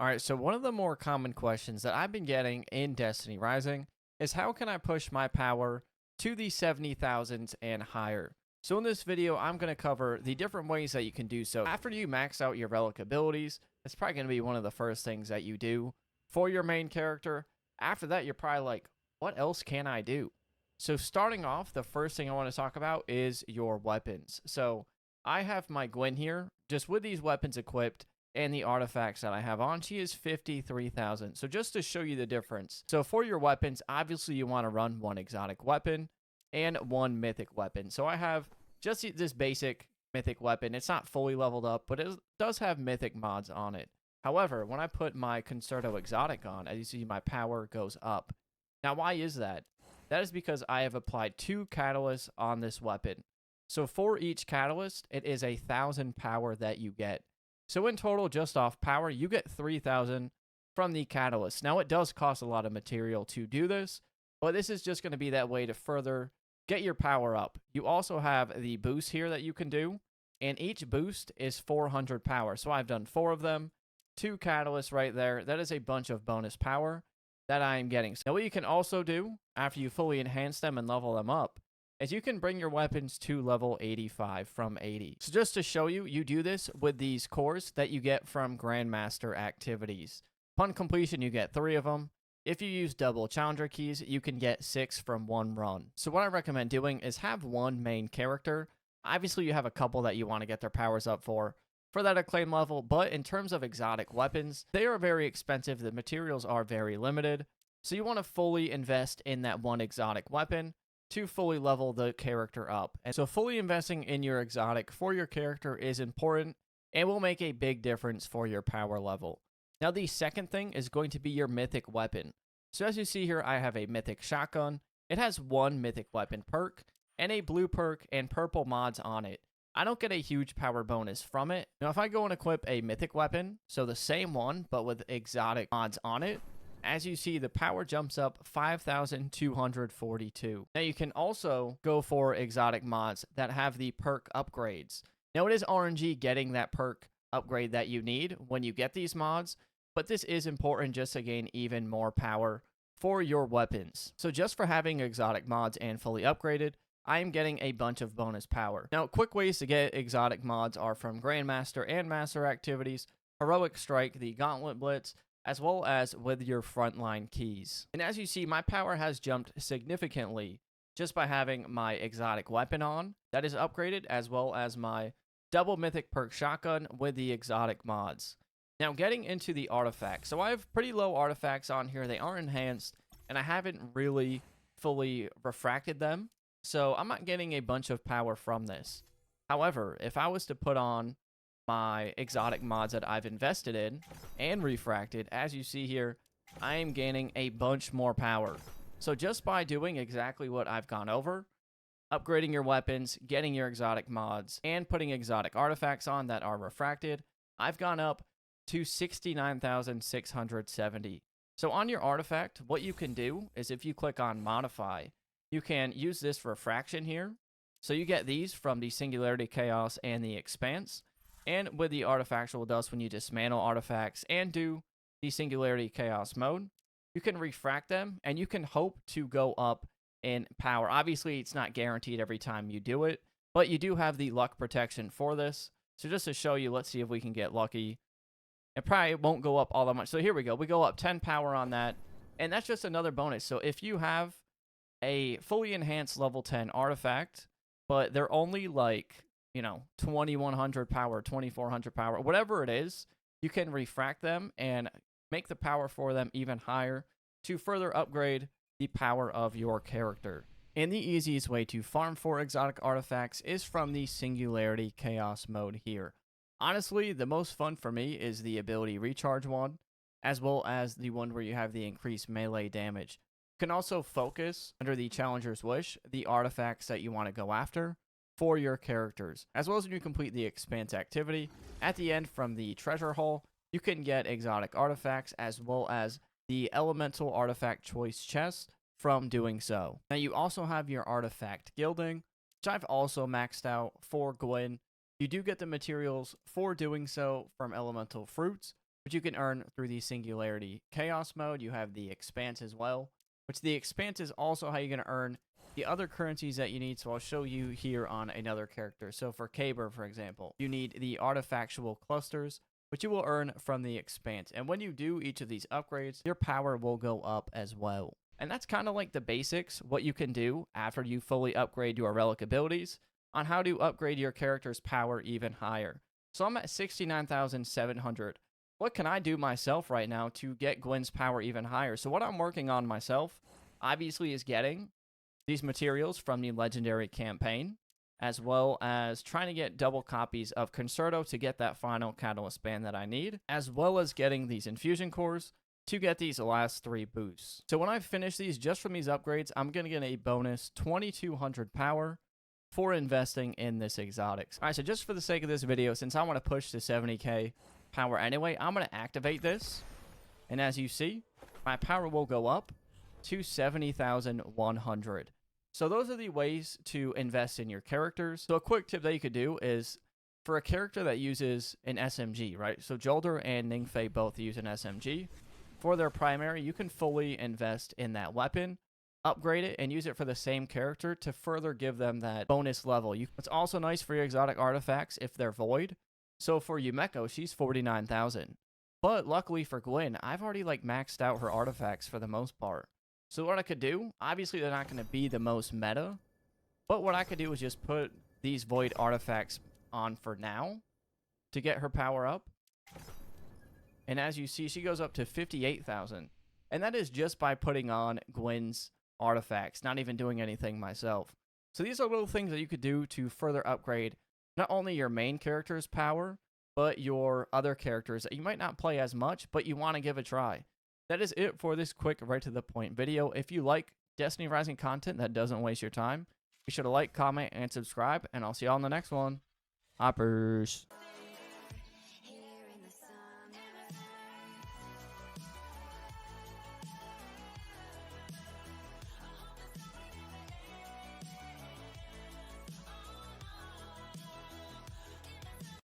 All right, so one of the more common questions that I've been getting in Destiny Rising is how can I push my power to the 70,000s and higher? So in this video, I'm going to cover the different ways that you can do so. After you max out your relic abilities, it's probably going to be one of the first things that you do for your main character. After that, you're probably like, what else can I do? So starting off, the first thing I want to talk about is your weapons. So I have my Gwen here, just with these weapons equipped and the artifacts that I have on, she is 53,000. So just to show you the difference. So for your weapons, obviously you want to run one exotic weapon and one mythic weapon. So I have just this basic mythic weapon. It's not fully leveled up, but it does have mythic mods on it. However, when I put my Concerto exotic on, as you see, my power goes up. Now, why is that? That is because I have applied 2 catalysts on this weapon. So for each catalyst, it is 1,000 power that you get. So in total, just off power, you get 3,000 from the catalyst. Now, it does cost a lot of material to do this, but this is just going to be that way to further get your power up. You also have the boost here that you can do, and each boost is 400 power. So I've done 4 of them, 2 catalysts right there. That is a bunch of bonus power that I am getting. So what you can also do after you fully enhance them and level them up is you can bring your weapons to level 85 from 80. So just to show you, you do this with these cores that you get from Grandmaster activities. Upon completion, you get 3 of them. If you use double challenger keys, you can get 6 from 1 run. So what I recommend doing is have one main character. Obviously, you have a couple that you want to get their powers up for that acclaim level, but in terms of exotic weapons, they are very expensive. The materials are very limited. So you want to fully invest in that one exotic weapon to fully level the character up. And so fully investing in your exotic for your character is important and will make a big difference for your power level. Now, the second thing is going to be your mythic weapon. So as you see here, I have a mythic shotgun. It has 1 mythic weapon perk and a blue perk and purple mods on it. I don't get a huge power bonus from it. Now, if I go and equip a mythic weapon, so the same one, but with exotic mods on it, as you see, the power jumps up 5,242. Now, you can also go for exotic mods that have the perk upgrades. Now, it is RNG getting that perk upgrade that you need when you get these mods, but this is important just to gain even more power for your weapons. So just for having exotic mods and fully upgraded, I am getting a bunch of bonus power. Now, quick ways to get exotic mods are from Grandmaster and Master activities, Heroic Strike, the Gauntlet Blitz, as well as with your frontline keys. And as you see, my power has jumped significantly just by having my exotic weapon on that is upgraded, as well as my double mythic perk shotgun with the exotic mods. Now, getting into the artifacts. So I have pretty low artifacts on here. They are enhanced, and I haven't really fully refracted them. So I'm not getting a bunch of power from this. However, if I was to put on my exotic mods that I've invested in and refracted, as you see here, I am gaining a bunch more power. So just by doing exactly what I've gone over, upgrading your weapons, getting your exotic mods, and putting exotic artifacts on that are refracted, I've gone up to 69,670. So on your artifact, what you can do is if you click on modify, you can use this refraction here. So you get these from the Singularity Chaos and the Expanse. And with the artifactual dust, when you dismantle artifacts and do the Singularity Chaos mode, you can refract them and you can hope to go up in power. Obviously, it's not guaranteed every time you do it, but you do have the luck protection for this. So just to show you, let's see if we can get lucky. It probably won't go up all that much. So here we go. We go up 10 power on that. And that's just another bonus. So if you have a fully enhanced level 10 artifact, but they're only like, 2,100 power, 2,400 power, whatever it is, you can refract them and make the power for them even higher to further upgrade the power of your character. And the easiest way to farm for exotic artifacts is from the Singularity Chaos mode here. Honestly, the most fun for me is the ability recharge one, as well as the one where you have the increased melee damage. You can also focus, under the Challenger's Wish, the artifacts that you want to go after for your characters. As well as when you complete the Expanse activity, at the end from the Treasure Hall, you can get exotic artifacts as well as the Elemental Artifact Choice chest from doing so. Now you also have your Artifact Gilding, which I've also maxed out for Gwen. You do get the materials for doing so from Elemental Fruits, which you can earn through the Singularity Chaos mode. You have the Expanse as well, which the Expanse is also how you're going to earn the other currencies that you need. So I'll show you here on another character. So for Caber, for example, you need the Artifactual Clusters, which you will earn from the Expanse. And when you do each of these upgrades, your power will go up as well. And that's kind of like the basics, what you can do after you fully upgrade your relic abilities on how to upgrade your character's power even higher. So I'm at 69,700. What can I do myself right now to get Gwen's power even higher? So what I'm working on myself, obviously, is getting these materials from the Legendary campaign, as well as trying to get double copies of Concerto to get that final Catalyst Band that I need, as well as getting these Infusion Cores to get these last 3 boosts. So when I finish these, just from these upgrades, I'm going to get a bonus 2,200 power for investing in this exotics. All right, so just for the sake of this video, since I want to push to 70k power anyway, I'm going to activate this. And as you see, my power will go up to 70,100. So those are the ways to invest in your characters. So a quick tip that you could do is for a character that uses an SMG, right? So Jolder and Ningfei both use an SMG. For their primary, you can fully invest in that weapon, upgrade it, and use it for the same character to further give them that bonus level. It's also nice for your exotic artifacts if they're void. So for Yumeko, she's 49,000. But luckily for Gwen, I've already maxed out her artifacts for the most part. So what I could do, obviously they're not going to be the most meta, but what I could do is just put these void artifacts on for now to get her power up. And as you see, she goes up to 58,000. And that is just by putting on Gwen's artifacts, not even doing anything myself. So these are little things that you could do to further upgrade not only your main character's power, but your other characters that you might not play as much, but you want to give a try. That is it for this quick, right to the point video. If you like Destiny Rising content that doesn't waste your time, be sure to like, comment, and subscribe, and I'll see you all in the next one. Hoppers.